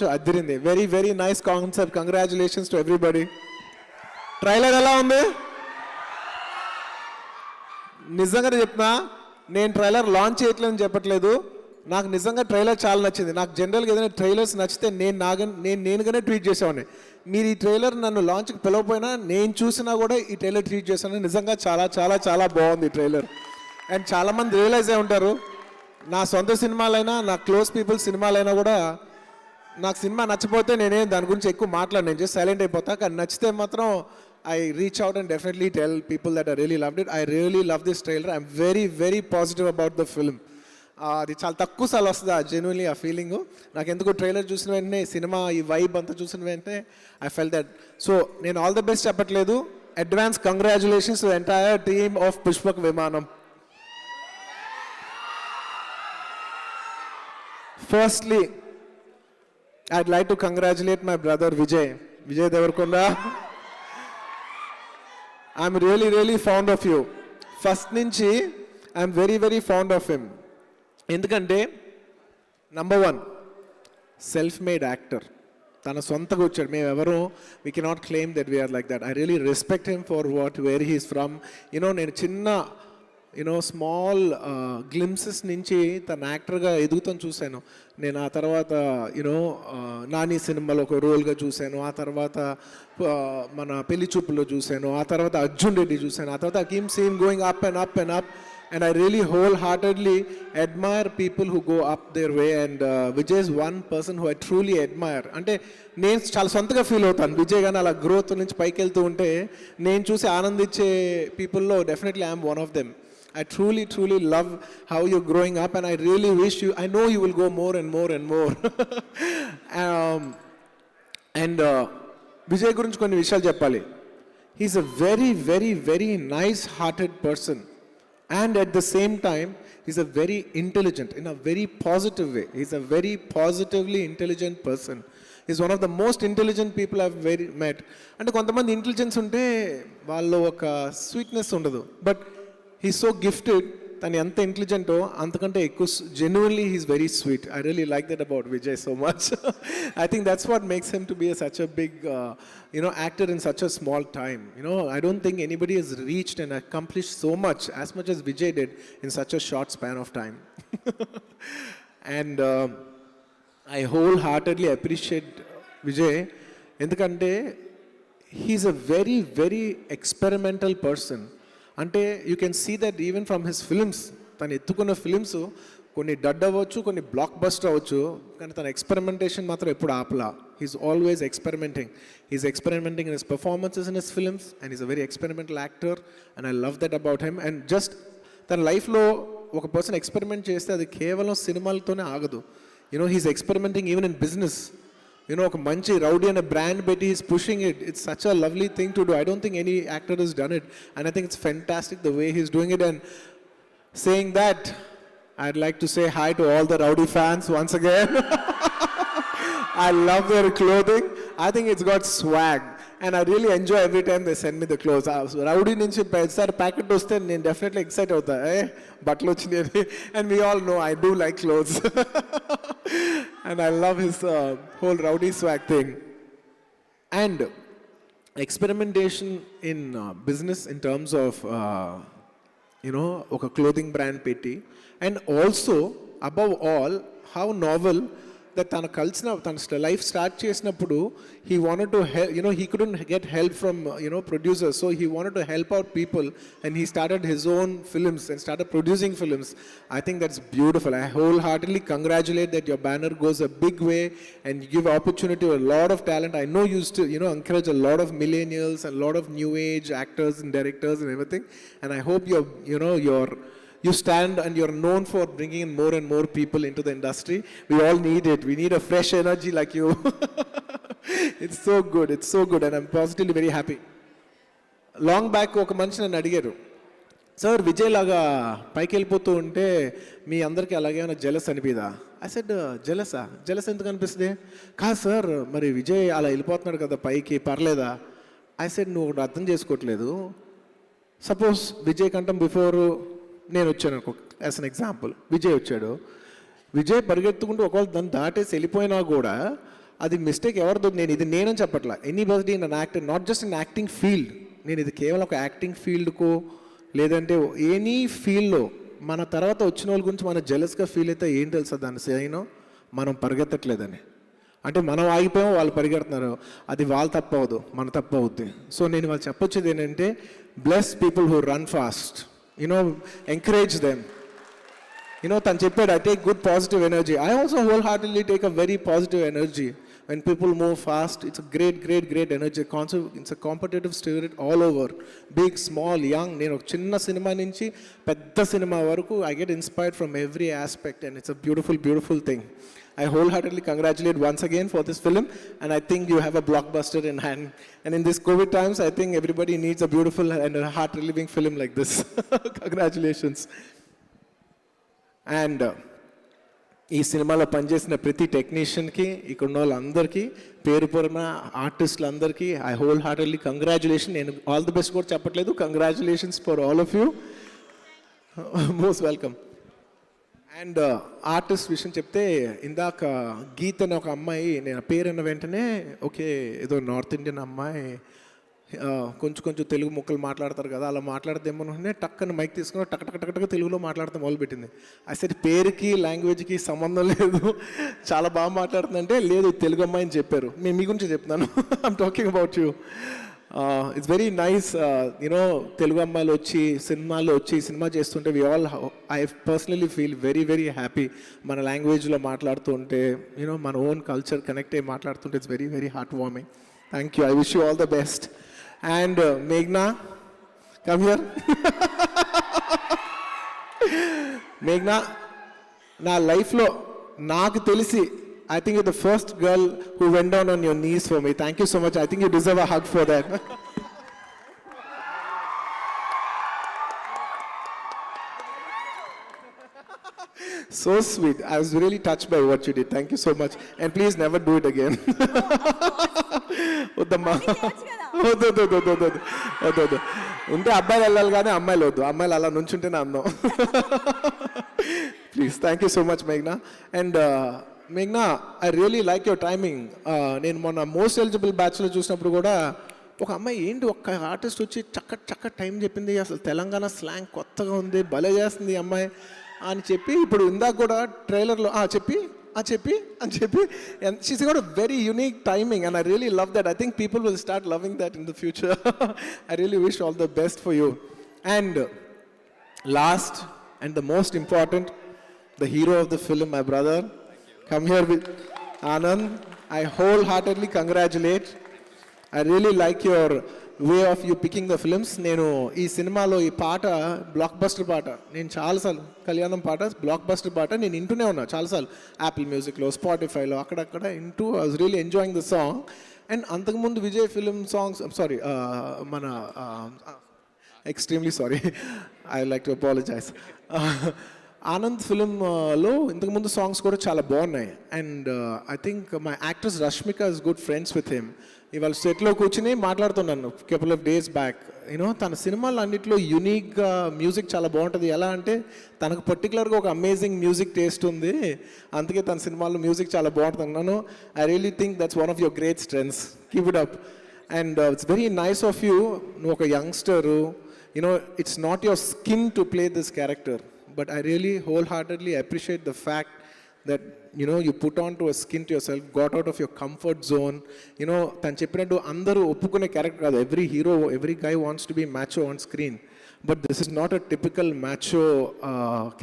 Adirindi. Very very nice concept. Congratulations to everybody. Trailer ఎలా ఉంది? నిజంగా చెప్తున్నా, నేను ట్రైలర్ లాంచ్ చేయట్లేదని చెప్పట్లేదు. నాకు నిజంగా ట్రైలర్ చాలా నచ్చింది. నాకు జనరల్గా ఏదైనా ట్రైలర్స్ నచ్చితే నేనుగానే ట్వీట్ చేసేవాడిని. మీరు ఈ ట్రైలర్ నన్ను లాంచ్కి పిలవపోయినా నేను చూసినా కూడా ఈ ట్రైలర్ ట్వీట్ చేశాను. నిజంగా చాలా చాలా చాలా బాగుంది ఈ ట్రైలర్. అండ్ చాలామంది రియలైజ్ అయి ఉంటారు, నా సొంత సినిమాలైనా నా క్లోజ్ పీపుల్ సినిమాలైనా కూడా నాకు సినిమా నచ్చపోతే నేనేం దాని గురించి ఎక్కువ మాట్లాడను, నేను జస్ట్ సైలెంట్ అయిపోతా. కానీ నచ్చితే మాత్రం I reach out and definitely tell people that I really loved it. I really love this trailer. I'm very very positive about the film. అది చాలా తక్కువ సార్లు వస్తుంది ఆ జెన్యున్లీ ఆ ఫీలింగ్. నాకు ఎందుకు ట్రైలర్ చూసిన వెంటనే సినిమా ఈ వైబ్ అంతా చూసిన వెంటనే ఐ ఫెల్ దట్. సో నేను ఆల్ ద బెస్ట్ చెప్పట్లేదు, advance congratulations to entire team of Pushpak విమానం. Firstly, I'd like to congratulate my brother Vijay Devarkonda. I'm really really fond of you. First nunchi I'm very very fond of him. Endukante number 1, self-made actor. Tana sontaga vachadu. మేము ఎవరు we cannot claim that we are like that. I really respect him for where he is from. నేను చిన్న small glimpses నుంచి తన యాక్టర్గా ఎదుగుతాను చూశాను నేను. ఆ తర్వాత నాని సినిమాలో ఒక రోల్గా చూశాను, ఆ తర్వాత మన పెళ్లి చూపులో చూశాను, ఆ తర్వాత అర్జున్ రెడ్డి చూశాను, ఆ తర్వాత I keep seeing going up and up and up. And I really wholeheartedly admire people who go up their way, and Vijay is one person who I truly admire. అంటే నేను చాలా సొంతగా ఫీల్ అవుతాను విజయ్ గాని అలా గ్రోత్ నుంచి పైకి వెళ్తూ ఉంటే నేను చూసి ఆనందించే పీపుల్లో definitely I'm one of them. I truly, truly love how you're growing up, and I really wish I know you will go more and more and more. Vijay gurinchi konni vishayalu cheppali. He's a very, very, very nice-hearted person, and at the same time, he's a very intelligent, in a very positive way. He's a very positively intelligent person. He's one of the most intelligent people I've met. And కొంతమంది intelligence ఉంటే వాళ్ళు ఒక sweetness ఉండదు, but he's so gifted. తను ఎంత ఇంటెలిజెంటో అంతకంటే ఎక్కువ genuinely he's very sweet. I really like that about Vijay so much. I think that's what makes him to be such a big actor in such a small time. I don't think anybody has reached and accomplished so much as Vijay did in such a short span of time. And I wholeheartedly appreciate Vijay ఎందుకంటే he's a very very experimental person. అంటే you can see that even from his films. తను ఎత్తుకున్న films కొన్ని డడ్ అవ్వచ్చు, కొన్ని block buster అవ్వచ్చు, కానీ తన ఎక్స్పెరిమెంటేషన్ మాత్రం ఎప్పుడు ఆపలా. He's always experimenting. He's experimenting in his performances in his films, and is a very experimental actor, and I love that about him. And just తన లైఫ్లో ఒక పర్సన్ ఎక్స్పెరిమెంట్ చేస్తే అది కేవలం సినిమాలతోనే ఆగదు. He's experimenting even in business. ఒక మంచి rowdy అనే బ్రాండ్ పెట్టి is pushing it. It's such a lovely thing to do. I don't think any actor has done it, and I think it's fantastic the way he's doing it. And saying that, I'd like to say hi to all the rowdy fans once again. I love their clothing. I think it's got swag, and I really enjoy every time they send me the clothes. Rowdy నుంచి పెద్ద packet వస్తే నేను definitely excite అవుతా, బట్టలు వచ్చినాయి. And we all know I do like clothes. And I love his whole rowdy swag thing. And experimentation in business in terms of ఒక clothing brand పెట్టి, and also above all how novel that తన life start చేసినప్పుడు he wanted to help, he couldn't get help from producers, so he wanted to help out people, and he started his own films and started producing films. I think that's beautiful. I wholeheartedly congratulate that your banner goes a big way and you give opportunity to a lot of talent. I know you still encourage a lot of millennials and a lot of new age actors and directors and everything, and I hope you stand and you're known for bringing in more and more people into the industry. We all need it. We need a fresh energy like you. It's so good. It's so good, and I'm positively very happy. Long back ఒక మనిషి నన్ను అడిగారు, sir Vijay లాగా పైకి వెళ్ళిపోతూ ఉంటే మీ అందరికీ అలాగే ఏమైనా జెలస్ అనిపిదా? ఐ సెడ్ జెలస్ ఎందుకు అనిపిస్తుంది? కాదు సార్, మరి విజయ్ అలా వెళ్ళిపోతున్నాడు కదా పైకి, పర్లేదా? ఐ సెడ్ నువ్వు ఒకటి అర్థం చేసుకోవట్లేదు. సపోజ్ విజయ్ కంటే బిఫోర్ నేను వచ్చాను అనుకో, యాజ్ అన్ ఎగ్జాంపుల్. విజయ్ వచ్చాడు, విజయ్ పరిగెత్తుకుంటూ ఒకవేళ దాన్ని దాటేసి వెళ్ళిపోయినా కూడా అది మిస్టేక్ ఎవరిదో, నేనని చెప్పట్లా. Anybody in an actor, not just in acting field, నేను ఇది కేవలం ఒక యాక్టింగ్ ఫీల్డ్కో లేదంటే ఎనీ ఫీల్డ్లో మన తర్వాత వచ్చిన వాళ్ళ గురించి మనం జెలస్గా ఫీల్ అయితే ఏం తెలుసా దాని సైనో, మనం పరిగెత్తట్లేదని. అంటే మనం ఆగిపోయాం, వాళ్ళు పరిగెడుతున్నారు, అది వాళ్ళ తప్పు అవ్వదు, మన తప్పు అవుద్ది. సో నేను వాళ్ళు చెప్పొచ్చేది ఏంటంటే, bless people who run fast, encourage them. తను చెప్పాడు, I take good positive energy. I also wholeheartedly take a very positive energy. When people move fast, it's a great energy. It's a competitive spirit all over. Big, small, young. నేను ఒక చిన్న cinema నుంచి పెద్ద cinema వరకు I get inspired from every aspect, and it's a beautiful thing. I wholeheartedly congratulate once again for this film, and I think you have a blockbuster in hand. And in this COVID times, I think everybody needs a beautiful and a heart-relieving film like this. Congratulations. And ఈ సినిమాలో పనిచేసిన ప్రతి టెక్నీషియన్కి, ఇక్కడ ఉన్న వాళ్ళందరికీ, పేరు పేరున ఆర్టిస్టులందరికీ I whole heartedly congratulation. నేను ఆల్ ది బెస్ట్ కూడా చెప్పట్లేదు, congratulations for all of you, most welcome. And artist విషయం చెప్తే, ఇందాక గీత్ అనే ఒక అమ్మాయి, నేను పేరు అన్న వెంటనే ఓకే ఏదో నార్త్ ఇండియన్ అమ్మాయి, కొంచెం తెలుగు ముక్కలు మాట్లాడతారు కదా, అలా మాట్లాడితేమోనే టక్కన మైక్ తీసుకుని టక్ తెలుగులో మాట్లాడతాం మొదలుపెట్టింది. అసలు పేరుకి లాంగ్వేజ్కి సంబంధం లేదు, చాలా బాగా మాట్లాడుతుందంటే, లేదు తెలుగు అమ్మాయి అని చెప్పారు. నేను మీ గురించి చెప్తున్నాను, I'm talking about you. It's very nice, Telugu అమ్మాయిలు వచ్చి సినిమాల్లో వచ్చి సినిమా చేస్తుంటే I personally feel very happy. మన లాంగ్వేజ్లో మాట్లాడుతూ ఉంటే, మన ఓన్ కల్చర్ కనెక్ట్ అయ్యి మాట్లాడుతుంటే it's very heart warming. Thank you, I wish you all the best. And Meghna, come here. Meghna, na life lo naaku telisi, I think you're the first girl who went down on your knees for me. Thank you so much. I think you deserve a hug for that. So sweet. I was really touched by what you did. Thank you so much. And please never do it again. వద్దమ్మా, వద్దు. ఉంటే అబ్బాయిలు వెళ్ళాలి కానీ అమ్మాయిలు వద్దు, అమ్మాయిలు అలా నుంచుంటేనే అందం. Please. Thank you so much మేఘ్నా. And మేఘ్నా, I really like your timing. నేను మొన్న మోస్ట్ ఎలిజిబుల్ బ్యాచ్లో చూసినప్పుడు కూడా ఒక అమ్మాయి ఏంటి ఒక్క ఆర్టిస్ట్ వచ్చి చక్క టైం చెప్పింది, అసలు తెలంగాణ స్లాంగ్ కొత్తగా ఉంది, భలే చేస్తుంది ఈ అమ్మాయి అని చెప్పి, ఇప్పుడు ఇందాక కూడా ట్రైలర్లో చెప్పి and she's got a very unique timing, and I really love that. I think people will start loving that in the future. I really wish all the best for you. And last and the most important, the hero of the film, my brother. Come here with Anand. I wholeheartedly congratulate. I really like your way of you picking the films. నేను ఈ సినిమాలో ఈ పాట block buster పాట, నేను చాలాసార్లు కళ్యాణం పాట బ్లాక్ బస్టర్ పాట నేను వింటూనే ఉన్నా చాలాసార్లు, యాపిల్ మ్యూజిక్లో, స్పాటిఫైలో, అక్కడక్కడ వింటూ I was really enjoying the song. And అంతకుముందు విజయ్ ఫిలిం సాంగ్స్, సారీ మన ఎక్స్ట్రీమ్లీ sorry, I like to apologise, Anand ఫిలింలో ఇంతకుముందు సాంగ్స్ కూడా చాలా బాగున్నాయి. And I think my actress Rashmika is good friends with him. ఇవాళ సెట్లో కూర్చుని మాట్లాడుతున్నాను కపుల్ ఆఫ్ డేస్ బ్యాక్. తన సినిమాలు అన్నింటిలో యూనిక్గా మ్యూజిక్ చాలా బాగుంటుంది. ఎలా అంటే తనకు పర్టికులర్గా ఒక అమేజింగ్ మ్యూజిక్ టేస్ట్ ఉంది, అందుకే తన సినిమాల్లో మ్యూజిక్ చాలా బాగుంటుంది అన్నాను. I really think that's one of your great strengths. Keep it up. And it's very nice of you. నువ్వు ఒక youngster, it's not your skin to play this character, but I really wholeheartedly appreciate the fact that you put on to a skin to yourself, got out of your comfort zone. తను చెప్పినట్టు అందరూ ఒప్పుకునే character కాదు. every hero, every guy wants to be macho on screen, but this is not a typical macho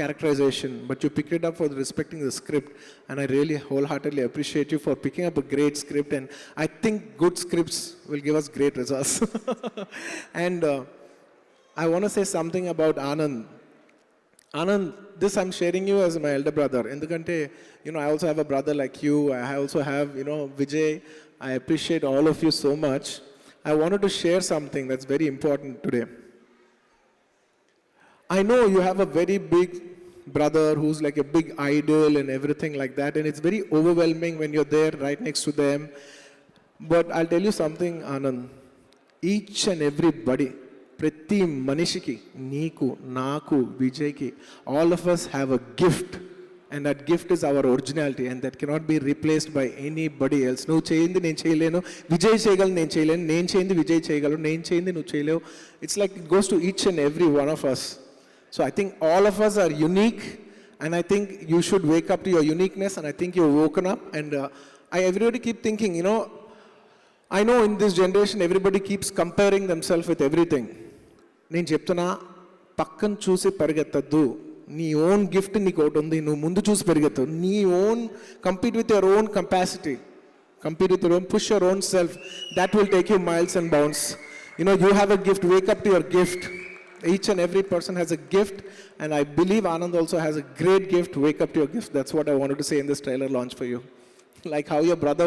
characterization, but you picked it up for respecting the script, and I really wholeheartedly appreciate you for picking up a great script. And I think good scripts will give us great results. And I want to say something about Anand, this I'm sharing you as my elder brother. Endukante, I also have a brother like you. I also have, Vijay. I appreciate all of you so much. I wanted to share something that's very important today. I know you have a very big brother who's like a big idol and everything like that, and it's very overwhelming when you're there right next to them. But I'll tell you something, Anand. Each and everybody, ప్రతి మనిషికి, నీకు, నాకు, విజయ్కి, all of us have a gift, and that gift is our originality, and that cannot be replaced by anybody else. నువ్వు చేయింది నేను చేయలేను, విజయ్ చేయగలను నేను చేయలేను, నేను చేయింది విజయ్ చేయగలరు, నేను చేయింది నువ్వు చేయలేవు. It's like it goes to each and every one of us. So I think all of us are unique, and I think you should wake up to your uniqueness, and I think you've woken up. And everybody keep thinking, you know, I know in this generation everybody keeps comparing themselves with everything. నేను చెప్తున్నా, పక్కన చూసి పరిగెత్తద్దు. నీ own gift నీకు ఒకటి ఉంది, నువ్వు ముందు చూసి పరిగెత్తు. నీ own compete with your own capacity, compete with your own, push your own self. That will take you miles and bounds. You know, you have a gift, wake up to your gift. Each and every person has a gift, and I believe Anand also has a great gift. Wake up to your gift. That's what I wanted to say in this trailer launch for you. Like how your brother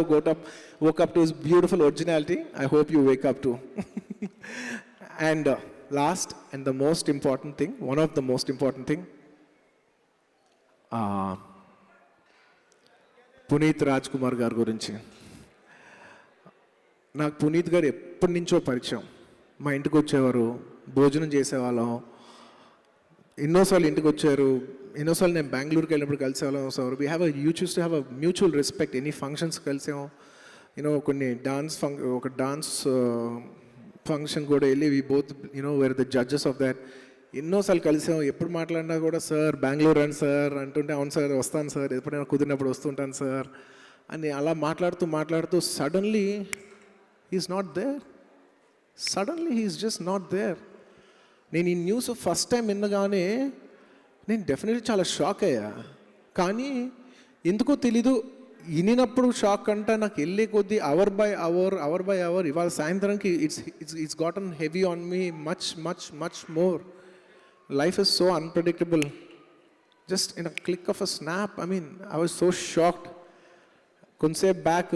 woke up to his beautiful originality, I hope you wake up too. And last and the most important thing, one of the most important thing, Puneeth Raj Kumar గారి గురించి. నాకు పునీత్ గారు ఎప్పటి నుంచో పరిచయం. మా ఇంటికి వచ్చేవారు, భోజనం చేసేవాళ్ళం, ఎన్నోసార్లు ఇంటికి వచ్చారు, ఎన్నోసార్లు నేను బెంగళూరుకి వెళ్ళినప్పుడు కలిసేవాళ్ళం. So we have used to have a mutual respect. Any functions కలిసాం, యూనో కొన్ని ఒక డాన్స్ ఫంక్షన్ కూడా వెళ్ళి we both you know were the judges of that. ఎన్నోసార్లు కలిసాం, ఎప్పుడు మాట్లాడినా కూడా సార్ బెంగళూరు రండి సార్ అంటుంటే, అవును సార్ వస్తాను సార్, ఎప్పుడైనా కుదిరినప్పుడు వస్తుంటాను సార్ అని అలా మాట్లాడుతూ suddenly he is not there. Suddenly he is just not there. నేను ఈ న్యూస్ ఫస్ట్ టైం వినగానే నేను డెఫినెట్లీ చాలా షాక్ అయ్యా. కానీ ఎందుకో తెలీదు, వినినప్పుడు షాక్ అంటే నాకు వెళ్ళే కొద్దీ అవర్ బై అవర్ ఇవాళ సాయంత్రానికి it's గాటన్ heavy on me much more. Life is so unpredictable. Just in a click of a snap, I mean, I was so shocked. కొంతసేపు బ్యాక్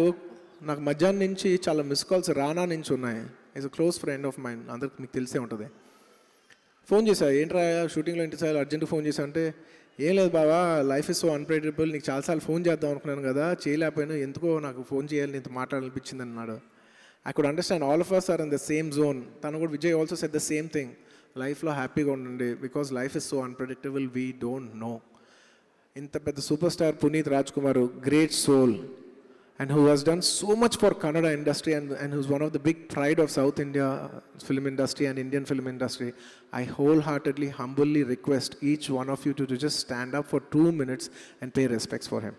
నాకు మధ్యాహ్నం నుంచి చాలా మిస్ కాల్స్ రానా నుంచి ఉన్నాయి. Is a close friend of mind, అందరికి మీకు తెలిసే ఉంటుంది. ఫోన్ చేశా, ఏంట్రా షూటింగ్లో ఇంటి సార్ అర్జెంట్గా ఫోన్ చేశా అంటే, ఏం లేదు బాబా, లైఫ్ ఇస్ సో అన్ప్రెడిక్టబుల్, నీకు చాలాసార్లు ఫోన్ చేద్దాం అనుకున్నాను కదా, చేయలేకపోయినా, ఎందుకో నాకు ఫోన్ చేయాలి, నీతో మాట్లాడాలనిపించింది అన్నాడు. I could understand all of us are in the same zone. తను కూడా Vijay also said the same thing. లైఫ్లో హ్యాపీగా ఉండండి, because life is so unpredictable, we don't know. ఇంత పెద్ద super star Puneeth Raj Kumar, great soul, and who has done so much for Kannada industry and who's one of the big pride of South India film industry and Indian film industry. I wholeheartedly, humbly request each one of you to just stand up for 2 minutes and pay respects for him.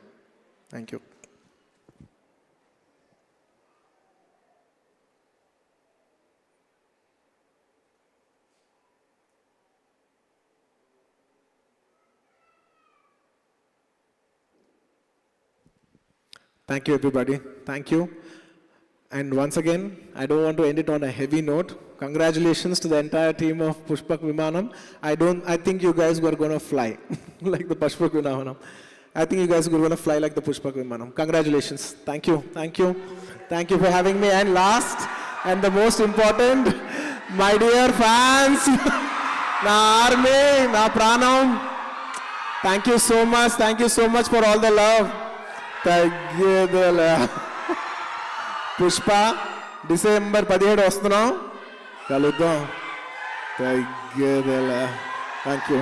Thank you. Thank you, everybody. Thank you. And once again, I don't want to end it on a heavy note. Congratulations to the entire team of Pushpak Vimanam. I think you guys were going to fly like the Pushpak Vimanam. I think you guys were going to fly like the Pushpak Vimanam. Congratulations. Thank you. Thank you. Thank you for having me. And last and the most important, my dear fans, na army, na pranam. Thank you so much. Thank you so much for all the love. తగ్గేదేలే. Pushpa December 17 వస్తున్నాం, కలుద్దాం. తగ్గేదేలే. Thank you.